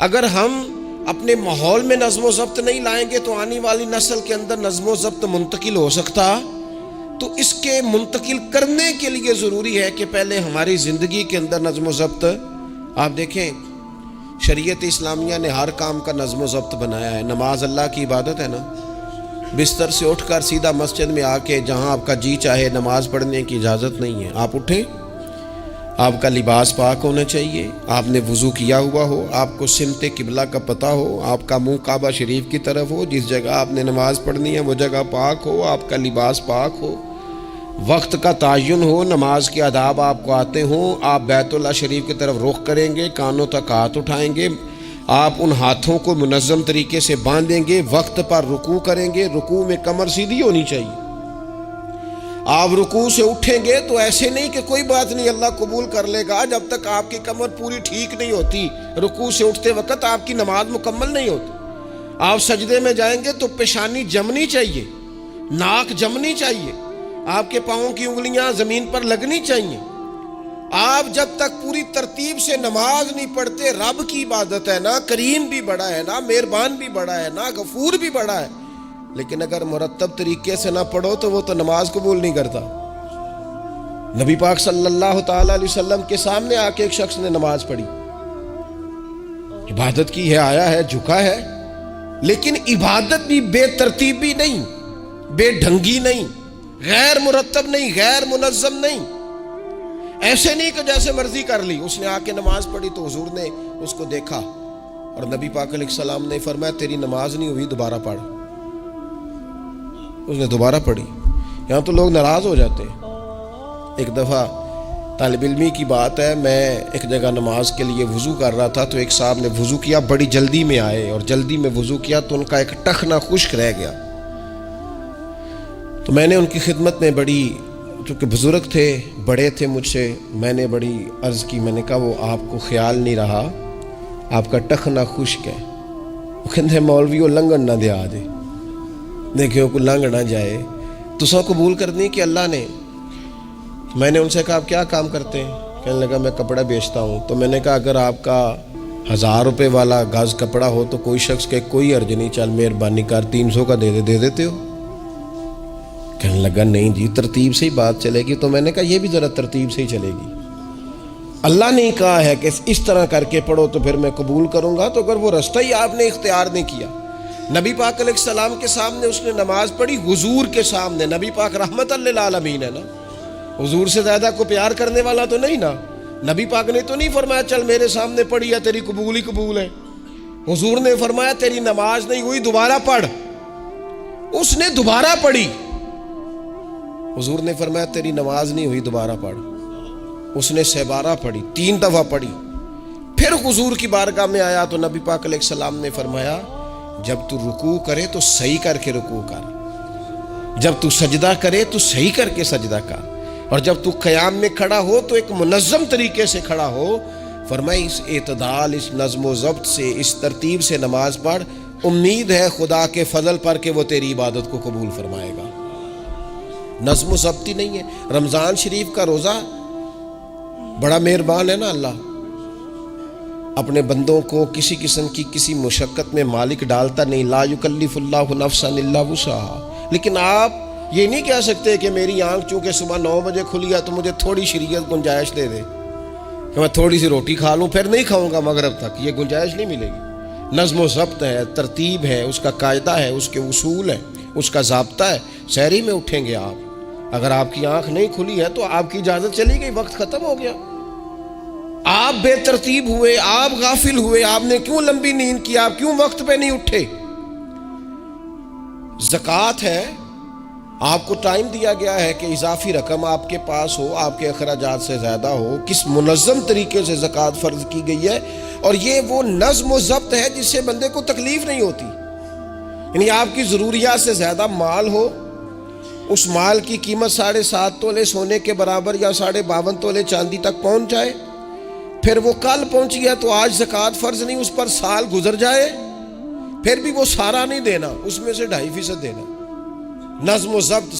اگر ہم اپنے ماحول میں نظم و ضبط نہیں لائیں گے تو آنے والی نسل کے اندر نظم و ضبط منتقل ہو سکتا. تو اس کے منتقل کرنے کے لیے ضروری ہے کہ پہلے ہماری زندگی کے اندر نظم و ضبط. آپ دیکھیں شریعت اسلامیہ نے ہر کام کا نظم و ضبط بنایا ہے. نماز اللہ کی عبادت ہے نا. بستر سے اٹھ کر سیدھا مسجد میں آ کے جہاں آپ کا جی چاہے نماز پڑھنے کی اجازت نہیں ہے. آپ اٹھیں، آپ کا لباس پاک ہونا چاہیے، آپ نے وضو کیا ہوا ہو، آپ کو سمت قبلہ کا پتہ ہو، آپ کا منہ کعبہ شریف کی طرف ہو، جس جگہ آپ نے نماز پڑھنی ہے وہ جگہ پاک ہو، آپ کا لباس پاک ہو، وقت کا تعین ہو، نماز کے آداب آپ کو آتے ہوں. آپ بیت اللہ شریف کی طرف رخ کریں گے، کانوں تک ہاتھ اٹھائیں گے، آپ ان ہاتھوں کو منظم طریقے سے باندھیں گے، وقت پر رکوع کریں گے، رکوع میں کمر سیدھی ہونی چاہیے. آپ رکوع سے اٹھیں گے تو ایسے نہیں کہ کوئی بات نہیں اللہ قبول کر لے گا، جب تک آپ کی کمر پوری ٹھیک نہیں ہوتی رکوع سے اٹھتے وقت آپ کی نماز مکمل نہیں ہوتی. آپ سجدے میں جائیں گے تو پیشانی جمنی چاہیے، ناک جمنی چاہیے، آپ کے پاؤں کی انگلیاں زمین پر لگنی چاہیے. آپ جب تک پوری ترتیب سے نماز نہیں پڑھتے، رب کی عبادت ہے نا، کریم بھی بڑا ہے نا، مہربان بھی بڑا ہے نا، غفور بھی بڑا ہے، لیکن اگر مرتب طریقے سے نہ پڑھو تو وہ تو نماز قبول نہیں کرتا. نبی پاک صلی اللہ تعالیٰ علیہ وسلم کے سامنے آ کے ایک شخص نے نماز پڑھی، عبادت کی ہے، آیا ہے، جھکا ہے، لیکن عبادت بھی بے ترتیب بھی نہیں، بے ڈھنگی نہیں، غیر مرتب نہیں، غیر منظم نہیں. ایسے نہیں کہ جیسے مرضی کر لی. اس نے آ کے نماز پڑھی تو حضور نے اس کو دیکھا اور نبی پاک علیہ السلام نے فرمایا تیری نماز نہیں ہوئی، دوبارہ پڑھ. اس نے دوبارہ پڑھی. یہاں تو لوگ ناراض ہو جاتے ہیں. ایک دفعہ طالب علمی کی بات ہے، میں ایک جگہ نماز کے لیے وضو کر رہا تھا تو ایک صاحب نے وضو کیا، بڑی جلدی میں آئے اور جلدی میں وضو کیا تو ان کا ایک ٹخنا خشک رہ گیا. تو میں نے ان کی خدمت میں بڑی، چونکہ بزرگ تھے، بڑے تھے مجھ سے، میں نے بڑی عرض کی. میں نے کہا وہ آپ کو خیال نہیں رہا، آپ کا ٹخنا خشک ہے. وہ کہتے ہیں مولوی وہ لنگن نہ دیا دے، دیکھو کو لنگ نہ جائے. تو سو قبول کرنی کہ اللہ نے. میں نے ان سے کہا آپ کیا کام کرتے ہیں؟ کہنے لگا میں کپڑا بیچتا ہوں. تو میں نے کہا اگر آپ کا 1000 روپے والا گز کپڑا ہو تو کوئی شخص کہ کوئی عرض نہیں، چل مہربانی کر 300 کا دے دیتے ہو. کہنے لگا نہیں جی ترتیب سے ہی بات چلے گی. تو میں نے کہا یہ بھی ذرا ترتیب سے ہی چلے گی. اللہ نے کہا ہے کہ اس طرح کر کے پڑھو تو پھر میں قبول کروں گا. تو اگر وہ رستہ ہی آپ نے اختیار نہیں کیا، نبی پاک علیہ السلام کے سامنے اس نے نماز پڑھی، حضور کے سامنے. نبی پاک رحمت للعالمین ہے نا، حضور سے زیادہ کو پیار کرنے والا تو نہیں نا. نبی پاک نے تو نہیں فرمایا چل میرے سامنے پڑھی یا تیری قبول ہی قبول ہے. حضور نے فرمایا تیری نماز نہیں ہوئی، دوبارہ پڑھ. اس نے دوبارہ پڑھی. حضور نے فرمایا تیری نماز نہیں ہوئی، دوبارہ پڑھ. اس نے 7 پڑھی، 3 دفعہ پڑھی. پھر حضور کی بارگاہ میں آیا تو نبی پاک علیہ السلام نے فرمایا جب تو رکوع کرے تو صحیح کر کے رکوع کر، جب تو سجدہ کرے تو صحیح کر کے سجدہ کر، اور جب تو قیام میں کھڑا ہو تو ایک منظم طریقے سے کھڑا ہو. فرمایا اس اعتدال، اس نظم و ضبط سے، اس ترتیب سے نماز پڑھ، امید ہے خدا کے فضل پر کہ وہ تیری عبادت کو قبول فرمائے گا. نظم و ضبط ہی نہیں ہے. رمضان شریف کا روزہ بڑا مہربان ہے نا اللہ، اپنے بندوں کو کسی قسم کی کسی مشقت میں مالک ڈالتا نہیں. لا یکلف اللہ نفسا الا وسعها. لیکن آپ یہ نہیں کہہ سکتے کہ میری آنکھ چونکہ صبح 9 بجے کھلی ہے تو مجھے تھوڑی شریعت گنجائش دے دے کہ میں تھوڑی سی روٹی کھا لوں پھر نہیں کھاؤں گا مغرب تک. یہ گنجائش نہیں ملے گی. نظم و ضبط ہے، ترتیب ہے، اس کا قاعدہ ہے، اس کے اصول ہے، اس کا ضابطہ ہے. سحری میں اٹھیں گے آپ، اگر آپ کی آنکھ نہیں کھلی ہے تو آپ کی اجازت چلی گئی، وقت ختم ہو گیا. آپ بے ترتیب ہوئے، آپ غافل ہوئے، آپ نے کیوں لمبی نیند کی، آپ کیوں وقت پہ نہیں اٹھے. زکوٰۃ ہے، آپ کو ٹائم دیا گیا ہے کہ اضافی رقم آپ کے پاس ہو، آپ کے اخراجات سے زیادہ ہو. کس منظم طریقے سے زکوٰۃ فرض کی گئی ہے، اور یہ وہ نظم و ضبط ہے جس سے بندے کو تکلیف نہیں ہوتی. یعنی آپ کی ضروریات سے زیادہ مال ہو، اس مال کی قیمت 7.5 تولے سونے کے برابر یا 52.5 تولے چاندی تک پہنچ جائے، پھر وہ کل پہنچ گیا تو آج زکوٰۃ فرض نہیں، اس پر سال گزر جائے، پھر بھی وہ سارا نہیں دینا، اس میں سے 2.5% دینا. نظم و ضبط